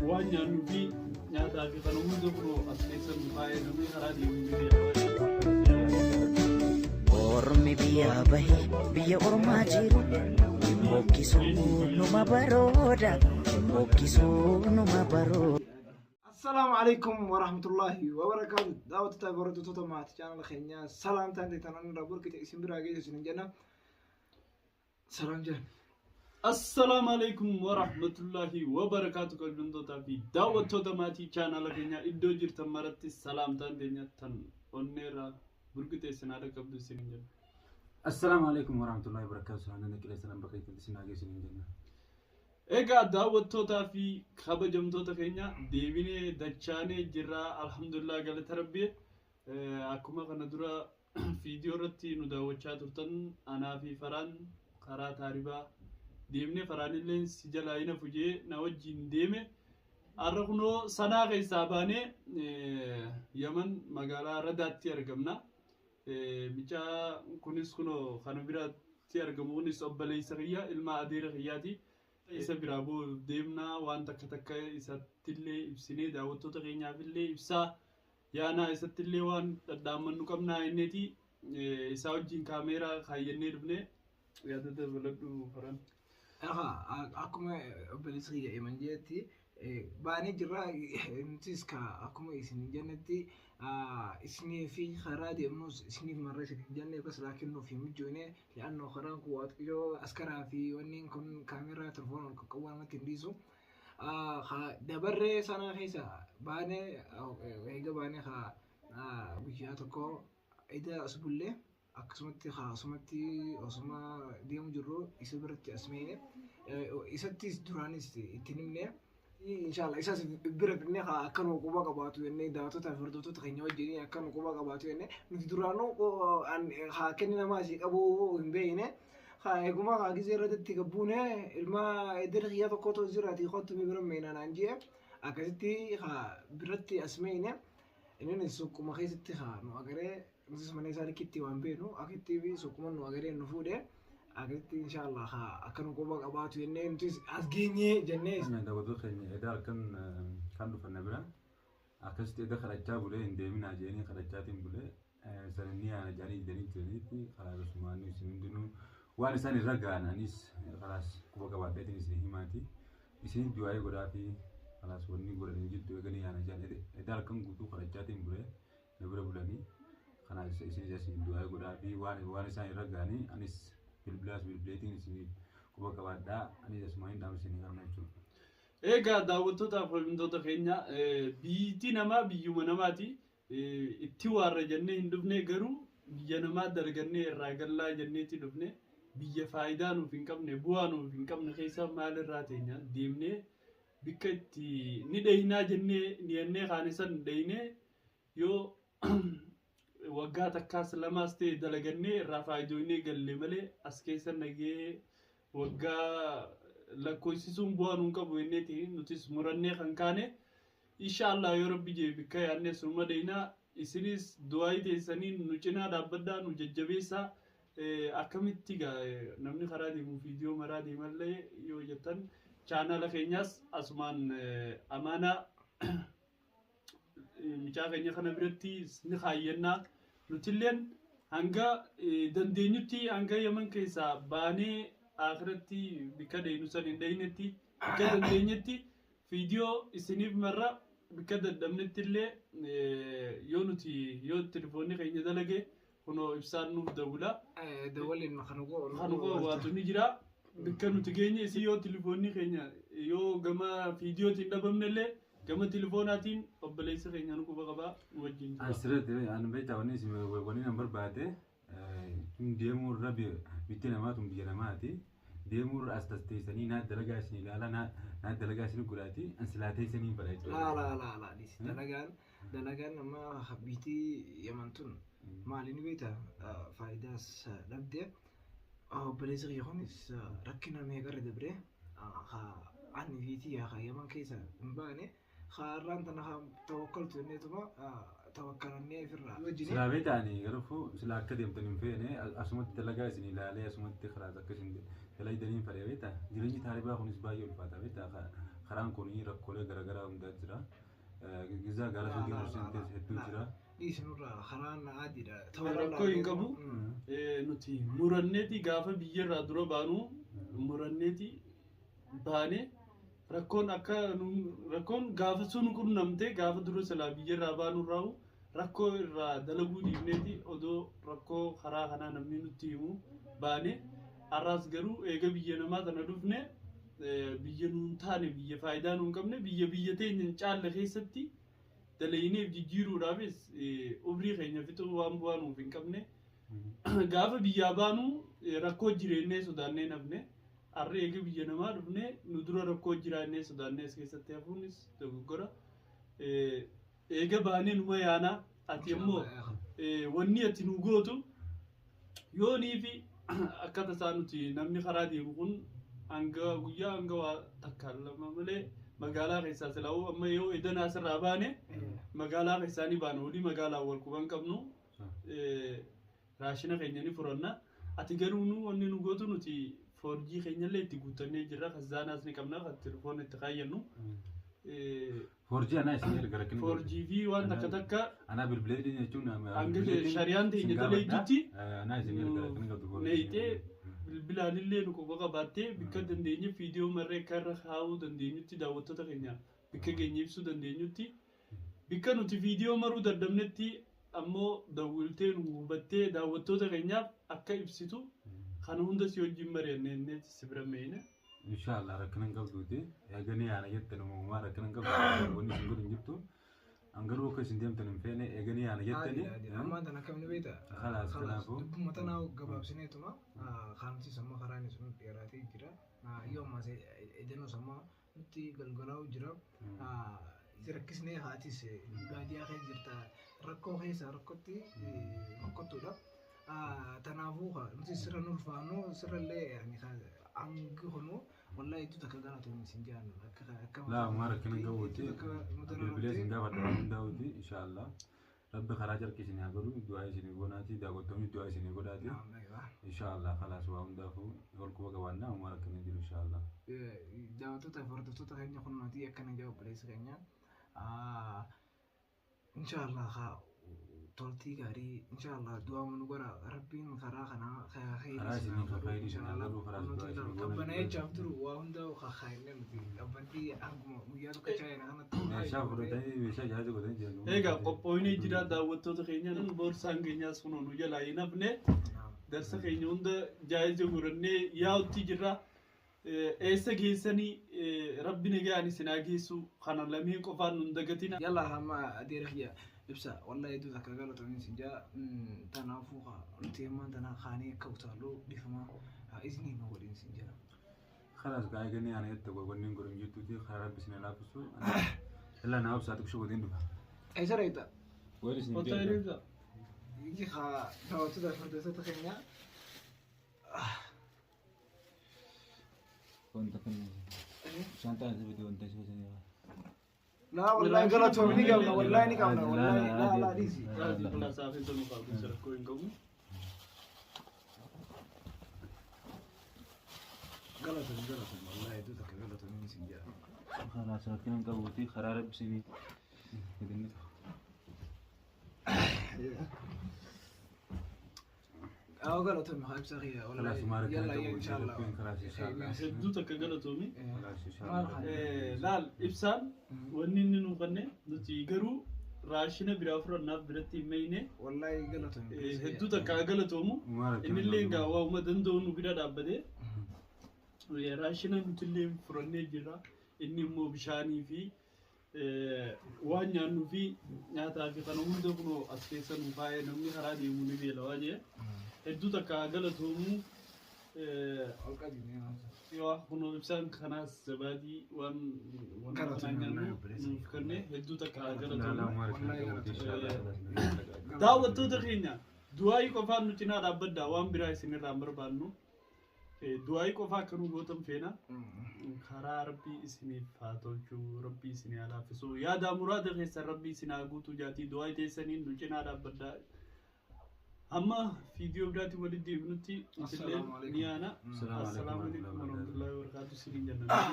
waan nyaannu fi nyaataa fi kan hunda biroo as keessatti baay'ee namni karaa deemuu Ormi biyya bahe biyya ormaa jiru bokkisuu numa barooda bokkisuu numa barooda. Assalamu alaikum warahmatullahi wabarakatuh. Daawwattoota tajaajiltoota maatii channel keenyaa salaamtaan teessanii irraa burqite isin biraa geessu jenna. Salaam jenna. Assalamu alaikum warahmatullahi wabarakatuh. Kabajamtoota fi daawwattoota maatii channel keenyaa iddoo jirtan maratti salaamtaan teenya tan onneerraa burqite isin haadha qabdu isin jenna. Assalamu alaikum warahmatullahi wabarakatuh. Sanan qillee sanan bakka isin hageessu jenna. Egaa daawwattootaa fi kabajamtoota keenya deebinee dachaanee jirra alhamdulillah galata rabbii. Akkuma kana dura viidiyoo irratti nu daawwachaa turtan anaa fi Faraan karaa taaribaa deemnee Faraan illee si jalaa hin hafujee na wajjin deeme. Har'a kunoo sanaa keessaa baanee Yaman magaalaa Radaatti argamna. Micaa kunis kunoo kana biraatti argamu kunis obboleessa kiyya ilma adeera kiyyaati. Isa biraa boo deemnaa waan takka isattillee ibsinee daawwattoota keenyaafillee ibsaa yaanaa isattillee waan dhadhaamannu qabnaa inneeti isaa wajjin kaameeraa kaayyannee dhufne yaada dabaladhu Faraan. Akkuma obboleessa kiyya himan jeetti baanee jirra nutis akkuma isin jennetti isinii fi karaa deemnus isiniif marra isin jennee bas laakiin nuuf hin mijoone li'aannoo karaan kun waaqayyoo askaraa fi wanni kun kaameeraa telefoon ol qaqqabu namatti hin dhiisu. Dabarree sanaa keessa baanee eega baanee guyyaa tokko eda as bullee akkasumatti asumatti osuma deemu jirru isa biratti as meene isattis duraanis ittiin himne. Inshallah isas bira binne akka nu quba qabaatu jennee daawwattoota fi hordoftoota keenya wajjin akka nu quba qabaatu jennee nuti duraanuu kenni namaa asii qabu hin beekne eeguma gizee irratti gabbuune ilma edera kiyyaa tokkotu jiraati qottu bira meenaan jee akkasitti biratti as meene inni sukkuma keessatti nu agaree nutis mana isaa likitti waan beenu akkitti fi sukkuma nu agaree nu fuudhee. Agatti inshallah akan quba qabaatu jennee nutis as geenye jennee daawwattoota keenya edaa kan dhufan bira akkasitti edaa kadhachaa bulee hin deeminaa jeenii kadhachaatiin bulee sananii yaana jaanii jedhanii jiranitti karaa rasumaanii isin hundinuu waan isaan irra ga'an anis karaas quba qabaadheetiin isin himaati isin du'aa'ee godhaa fi karaas wanni godhanii jiddu eeganii yaana jaan edaa kan guutuu kadhachaatiin bulee na bira bulanii kanaas isin isin du'aa'ee godhaa fi waan isaan irra ga'anii anis bilbilaas bilbileetiin isin quba qabaadhaa anis asumaan dhaamsa isin qabna jechuudha. Egaa daawwattootaaf hordoftoota keenya biyyi namaa biyyuma namaati itti waarra jennee hin dhufne garuu biyya namaa dargannee irraa gallaa jenneetti dhufne biyya faayidaa nuuf hin qabne bu'aa nuuf hin qabne keessa maalirraa teenya deemnee bikka itti ni dheeynaa jennee ni jennee kaanisan dheeynee yoo waggaa takkaas lamaas ta'e dalagannee irraa faayidoonee galle malee as keessa nagee waggaa lakkoofsisuun bu'aa nuun qabu jenneeti nutis murannee kan kaane inshallah yoo rabbi jee bikka yaadnee suma deeynaa isinis du'aa teessanii nu cinaa dhaabbaddaa nu jajjabeessaa akkamitti namni karaa deemu viidiyoo maraa deemallee yoo jettan chaanala keenyaas asumaan amaanaa micaa keenya kana biratti ni kaayyannaa nutilleen hanga dandeenyutti hanga Yaman keessaa baanee akhiratti bikka deenu san hin deeynetti bikka dandeenyetti viidiyoo isiniif marra bikka daddabnetti illee yoo telefoonni keenya dalage kunoo ibsaan nuuf dawula dawaliin kanugoo waatu ni jira bikka nuti geenye isin yoo telefoonni keenya yoo gama viidiyootiin dhabamne illee gama telefoonaatiin obboleessa keenya nu quba qabaa wajjin jira. Asirratti ani beektaa wanni nambar baate deemuu irra bitti namaatu biyya namaati deemuu irra as tasteessanii naa dalagaa isin ilaala naa dalagaa isin godhaati ansilaatee isiniin badha jechuudha. Dalagaan nama bitti Yamantun maaliin beektaa faayidaas dhabdee obboleessa kiyya kunis rakkina meeqarra dabree ani fiitii Yaman keessa hin baane. خارن تنا توكلت إني تما توكلني في الرا. سلامي تاني يعرفوا سلاك كده يمكن فيني أسمت تلاقي سني لا ليه أسمت تخرج كذا تلاقي دليل فريبتا جريني ثاري بقى خنيس بايو الفاتة بيتا karaan kun rakkoolee garaagaraa hundaa jira. Gizaa gaara sun diiversiin hedduu jira. Dhiisinurraa karaan adiidha. Rakkoo hin qabu. Nuti muranneeti gaafa biyyarraa dura baanu muranneeti baane rakkoon gaafa sun qunnamte gaafa dura silaa biyyarraa baanu irraa rakkoo irraa dalaguu dhiibneeti odoo rakkoo karaa kanaa namni nutti himu baane har'aas garuu eega biyya namaa tana dhufne biyya nuun taane biyya faayidaa nuun qabne biyya teenya hin caalle keessatti dalayneef jijjiiruudhaafis umrii keenya fixuu waan bu'aa nuuf hin qabne gaafa biyyaa baanu rakkoo jireennee sodaannee nafne har'a eega biyya namaa dhufne nu dura rakkoo jiraannee sodaannee as keessatti hafuunis dogoggora eega baanee numa yaanaa ati immoo wanni ati nu gootu yoonii fi akka tasaa nuti namni karaa deemu kun hanga guyyaa hanga waa takka lama malee magaalaa keessaa silaa'uu amma yoo edan asirraa baane magaalaa keessaanii baana olii magaalaa wal quban qabnu raashina keenya ni furanna ati garuu nu wanni nu gootu nuti foorjii keenyallee itti guutannee jirra kazaanaas ni qabna kan telefoon itti kaayyannu Forjii anaa isin erga kinu. Forjii fi waan takka Anaa bilbilee jechuun hanga shariyaan teenya daleeyyitti anaa isin erga kinu qabdu forjii. Neeyitee bilbilaalillee nu qofa qabaattee bikka dandeenye viidiyoo marree karra kaa'uu dandeenyutti daawwattoota keenya bikka keenya ibsuu dandeenyutti bikka nuti viidiyoo maruu dadhabnetti ammoo dawwiltee nu hubattee daawwattoota keenyaaf akka ibsitu kana hunda si wajjin mari'annee si bira meeyne. Inshallah rakkanan qabduuti eeganii yaana jettan uumamaa rakkanan qabdu wanni isin godhin jirtu angaruu akka isin deemtan hin feene eeganii yaana jettani amma tan akkamni beekta khalaas kanaafuu dubbuma tanaa gabaabsineetuma kaanti samma karaan sun dheeraatee jira yoo ammas edenoo samma nutti galgalaa'u jira rakkisnee haatis baadiyaa keessa jirta rakkoo keessa rakkootti rakkottuudha tanaafuu nuti sirra nurfaanuu sirrallee angi hono wallahi tu takagala tu msinjano la mara kina gawuti bilbilee singa wadda hundawuti inshallah rabbi kharajar kisini hagaru du'a isini gonati da gotomi du'a isini godati inshallah khalas wa hundafu golku gawanna mara kina jiru inshallah jawatu ta fardu tu ta kenya khonnati yakana jawab place kenya inshallah kha tolti gari inshallah dua menugara rabbin kharaqana khair inshallah rabbana yajabtu wa hunda wa khairna muti abandi aguma muyadu kachayna ana shafru dai wisha jaje godan je ega qoppoyne jira daawwattoota keenya nan boorsaan keenyaas kuno nu jala inafne darsa keenya hunda jaayize gurannee yaa'utti jirra eessa geessanii rabbina gaani sinaa geessu kana lameen qofaan nun dagatina yalla hamma adeerkiya ibsa wallahi du zakagalo to sinja tanafuha ultima tana khani kawtalo difma izni no wadin sinja خلاص قاعد قلني أنا يتقول قلني نقول نجيتو دي خراب بس نلابسو إلا أنا أبصر تكشف ودين دفع أي سرعة إذا ويرس وتعرف يجي خا لو تدا فردسة تخينيا كنت كنا شانتا هذا فيديو أنت شو سنيا لا والله قالت مني قبل والله إني قبل والله لا ديسي لا سافر تلو قابل سرقوين قوم قالت والله يدوتك قالت مني سنجا خلاص لكن قوتي خرارة بسني بدني أو قالت من خايف سخية ولا يلا إن شاء الله دوتك قالتومي لا إبسان ونين نقنن نتيجرو راشنا برافر الناف برتي مينه والله قالت دوتك قالتومو إن اللي جاوا وما دندون وبيدا دابده راشنا نتلين فرنة جرا إني مو بشاني في وانيا نوفي ناتا في قانون دكنو أسكيسن وفاي نمني هرادي موني بيلواجه دوتك قالتومو يوا كنو إبسان خناس زبادي وان نفكرني دوتك قالتومو دعوة تدخينا دعائي كفان نتنا رابد وان براي سنر رامبر بانو دعائي كفا كنو بوتم فينا خرا ربي اسمي فاتوچو ربي اسمي على فسو يا دا مراد خيس ربي سنا غوتو جاتي دعائي تسنين نتنا رابد أما فيديو بداتي ولدي بنتي السلام عليكم ورحمة الله وبركاته.